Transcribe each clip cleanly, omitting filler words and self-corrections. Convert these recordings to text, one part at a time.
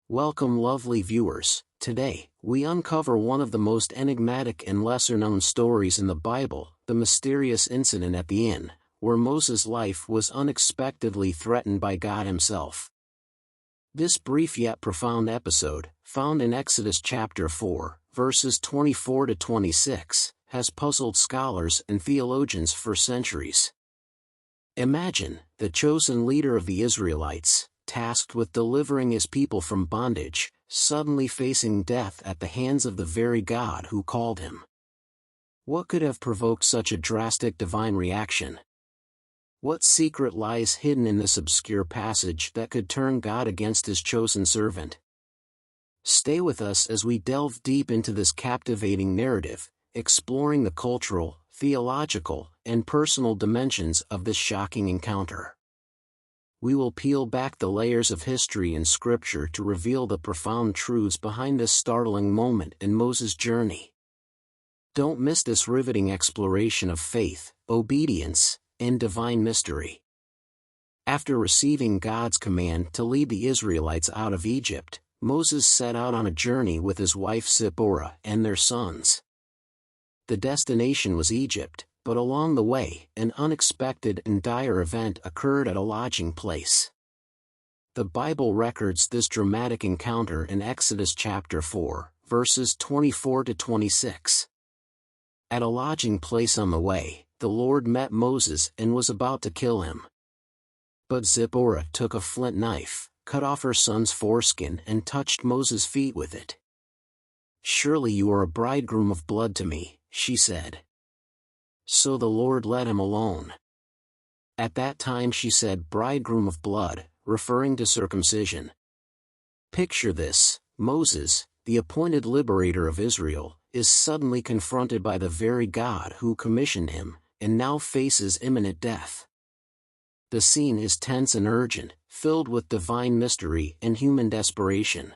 Welcome, lovely viewers. Today, we uncover one of the most enigmatic and lesser-known stories in the Bible, the mysterious incident at the inn, where Moses' life was unexpectedly threatened by God himself. This brief yet profound episode, found in Exodus chapter 4, verses 24 to 26, has puzzled scholars and theologians for centuries. Imagine, the chosen leader of the Israelites, tasked with delivering his people from bondage, suddenly facing death at the hands of the very God who called him. What could have provoked such a drastic divine reaction? What secret lies hidden in this obscure passage that could turn God against his chosen servant? Stay with us as we delve deep into this captivating narrative, exploring the cultural, theological, and personal dimensions of this shocking encounter. We will peel back the layers of history and scripture to reveal the profound truths behind this startling moment in Moses' journey. Don't miss this riveting exploration of faith, obedience, and divine mystery. After receiving God's command to lead the Israelites out of Egypt, Moses set out on a journey with his wife Zipporah and their sons. The destination was Egypt, but along the way, an unexpected and dire event occurred at a lodging place. The Bible records this dramatic encounter in Exodus chapter 4, verses 24 to 26. At a lodging place on the way, the Lord met Moses and was about to kill him. But Zipporah took a flint knife, cut off her son's foreskin and touched Moses' feet with it. "Surely you are a bridegroom of blood to me," she said. So the Lord let him alone. At that time she said bridegroom of blood, referring to circumcision. Picture this: Moses, the appointed liberator of Israel, is suddenly confronted by the very God who commissioned him, and now faces imminent death. The scene is tense and urgent, filled with divine mystery and human desperation.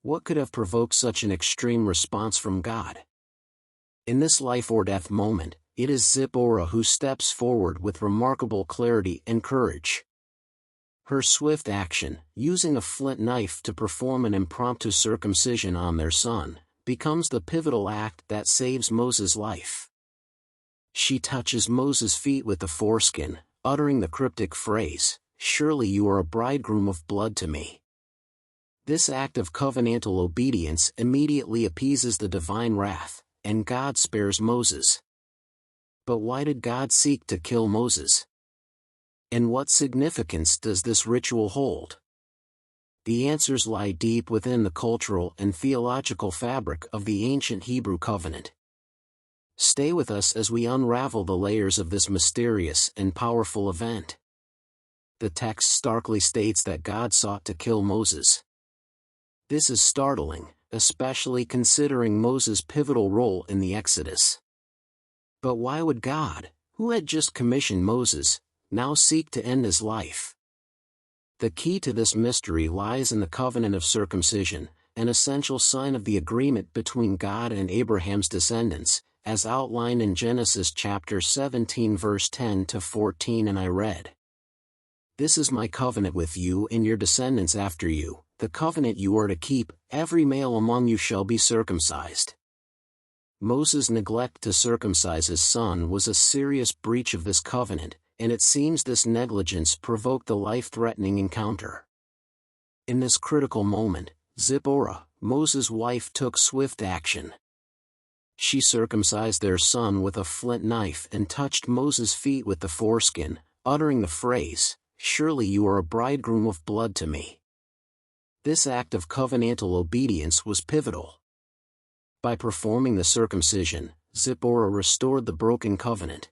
What could have provoked such an extreme response from God? In this life-or-death moment, it is Zipporah who steps forward with remarkable clarity and courage. Her swift action, using a flint knife to perform an impromptu circumcision on their son, becomes the pivotal act that saves Moses' life. She touches Moses' feet with the foreskin, uttering the cryptic phrase, "Surely you are a bridegroom of blood to me." This act of covenantal obedience immediately appeases the divine wrath, and God spares Moses. But why did God seek to kill Moses? And what significance does this ritual hold? The answers lie deep within the cultural and theological fabric of the ancient Hebrew covenant. Stay with us as we unravel the layers of this mysterious and powerful event. The text starkly states that God sought to kill Moses. This is startling, especially considering Moses' pivotal role in the Exodus. But why would God, who had just commissioned Moses, now seek to end his life? The key to this mystery lies in the covenant of circumcision, an essential sign of the agreement between God and Abraham's descendants, as outlined in Genesis chapter 17 verse 10 to 14, and I read, "This is my covenant with you and your descendants after you, the covenant you are to keep, every male among you shall be circumcised." Moses' neglect to circumcise his son was a serious breach of this covenant, and it seems this negligence provoked the life-threatening encounter. In this critical moment, Zipporah, Moses' wife, took swift action. She circumcised their son with a flint knife and touched Moses' feet with the foreskin, uttering the phrase, "Surely you are a bridegroom of blood to me." This act of covenantal obedience was pivotal. By performing the circumcision, Zipporah restored the broken covenant.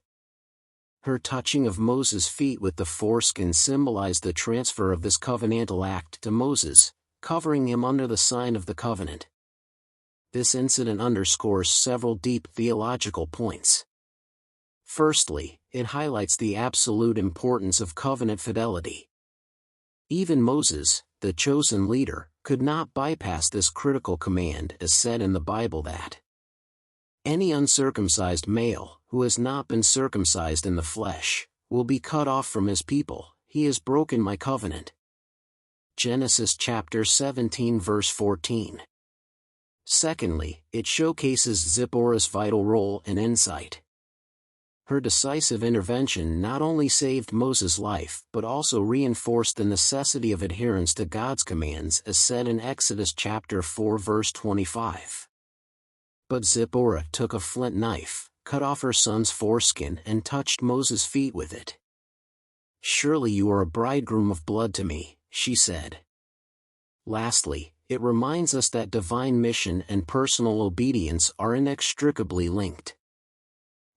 Her touching of Moses' feet with the foreskin symbolized the transfer of this covenantal act to Moses, covering him under the sign of the covenant. This incident underscores several deep theological points. Firstly, it highlights the absolute importance of covenant fidelity. Even Moses, the chosen leader, could not bypass this critical command, as said in the Bible that any uncircumcised male, who has not been circumcised in the flesh, will be cut off from his people. He has broken my covenant. Genesis chapter 17 verse 14. Secondly, it showcases Zipporah's vital role and insight. Her decisive intervention not only saved Moses' life but also reinforced the necessity of adherence to God's commands as said in Exodus chapter 4 verse 25. But Zipporah took a flint knife, cut off her son's foreskin and touched Moses' feet with it. "Surely you are a bridegroom of blood to me," she said. Lastly, it reminds us that divine mission and personal obedience are inextricably linked.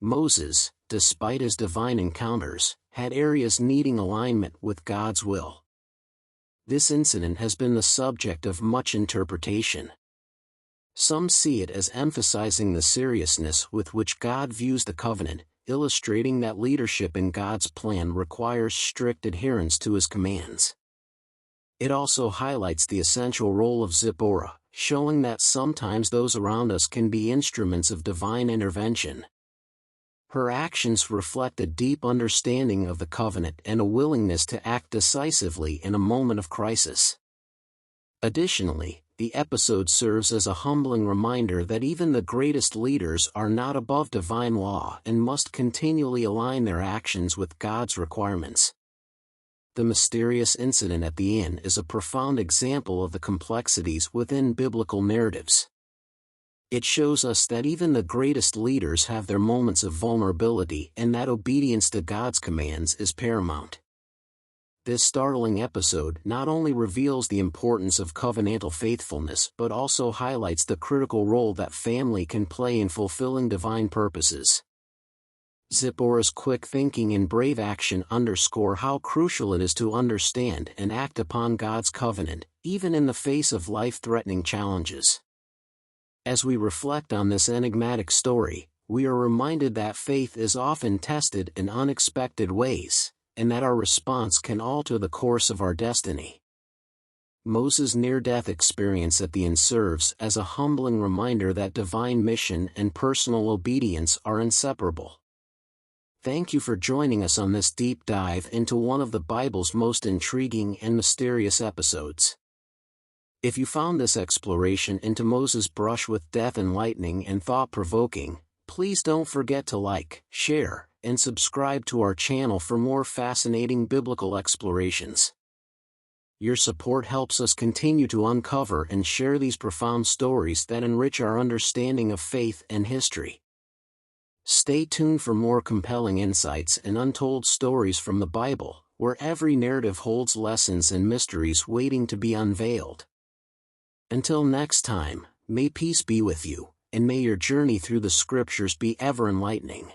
Moses, despite his divine encounters, had areas needing alignment with God's will. This incident has been the subject of much interpretation. Some see it as emphasizing the seriousness with which God views the covenant, illustrating that leadership in God's plan requires strict adherence to His commands. It also highlights the essential role of Zipporah, showing that sometimes those around us can be instruments of divine intervention. Her actions reflect a deep understanding of the covenant and a willingness to act decisively in a moment of crisis. Additionally, the episode serves as a humbling reminder that even the greatest leaders are not above divine law and must continually align their actions with God's requirements. The mysterious incident at the inn is a profound example of the complexities within biblical narratives. It shows us that even the greatest leaders have their moments of vulnerability and that obedience to God's commands is paramount. This startling episode not only reveals the importance of covenantal faithfulness but also highlights the critical role that family can play in fulfilling divine purposes. Zipporah's quick thinking and brave action underscore how crucial it is to understand and act upon God's covenant, even in the face of life-threatening challenges. As we reflect on this enigmatic story, we are reminded that faith is often tested in unexpected ways, and that our response can alter the course of our destiny. Moses' near-death experience at the inn serves as a humbling reminder that divine mission and personal obedience are inseparable. Thank you for joining us on this deep dive into one of the Bible's most intriguing and mysterious episodes. If you found this exploration into Moses' brush with death enlightening and thought-provoking, please don't forget to like, share, and subscribe to our channel for more fascinating biblical explorations. Your support helps us continue to uncover and share these profound stories that enrich our understanding of faith and history. Stay tuned for more compelling insights and untold stories from the Bible, where every narrative holds lessons and mysteries waiting to be unveiled. Until next time, may peace be with you, and may your journey through the Scriptures be ever enlightening.